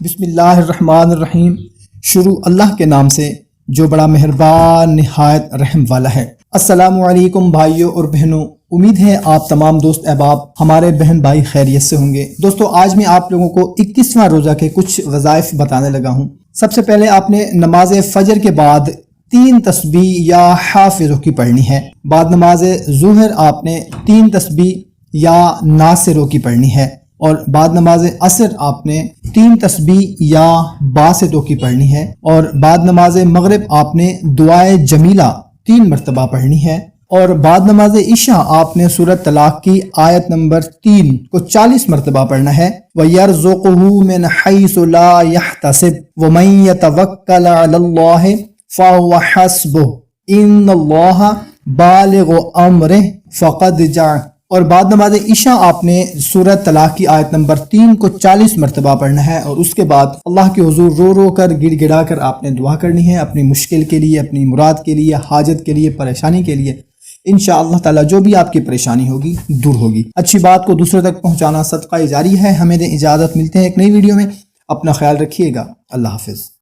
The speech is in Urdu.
بسم اللہ الرحمن الرحیم۔ شروع اللہ کے نام سے جو بڑا مہربان نہایت رحم والا ہے۔ السلام علیکم بھائیوں اور بہنوں، امید ہے آپ تمام دوست احباب ہمارے بہن بھائی خیریت سے ہوں گے۔ دوستو آج میں آپ لوگوں کو 21واں روزہ کے کچھ وظائف بتانے لگا ہوں۔ سب سے پہلے آپ نے نماز فجر کے بعد 3 تسبیح یا حافظوں کی پڑھنی ہے۔ بعد نماز ظہر آپ نے 3 تسبیح یا ناصروں کی پڑھنی ہے، اور بعد نماز عصر آپ نے 3 تسبیح یا باسطوں کی پڑھنی ہے، اور بعد نماز مغرب آپ نے دعائے جمیلہ 3 مرتبہ پڑھنی ہے، اور بعد نماز عشاء آپ نے سورۃ طلاق کی آیت نمبر 3 کو 40 مرتبہ پڑھنا ہے۔ وَيَرْزُقُهُ مِنْ حَيْثُ لَا يَحْتَسِبُ وَمَنْ يَتَوَكَّلْ عَلَى اللَّهِ فَهُوَ حَسْبُهُ إِنَّ اللَّهَ بَالِغُ أَمْرِهِ قَدْ جَعَلَ۔ اور بعد نماز عشاء آپ نے سورۃ طلاق کی آیت نمبر 3 کو 40 مرتبہ پڑھنا ہے، اور اس کے بعد اللہ کے حضور رو رو کر گڑ گڑا کر آپ نے دعا کرنی ہے اپنی مشکل کے لیے، اپنی مراد کے لیے، حاجت کے لیے، پریشانی کے لیے۔ انشاءاللہ تعالی جو بھی آپ کی پریشانی ہوگی دور ہوگی۔ اچھی بات کو دوسرے تک پہنچانا صدقہ جاری ہے۔ ہمیں دیں اجازت، ملتے ہیں ایک نئی ویڈیو میں۔ اپنا خیال رکھیے گا۔ اللہ حافظ۔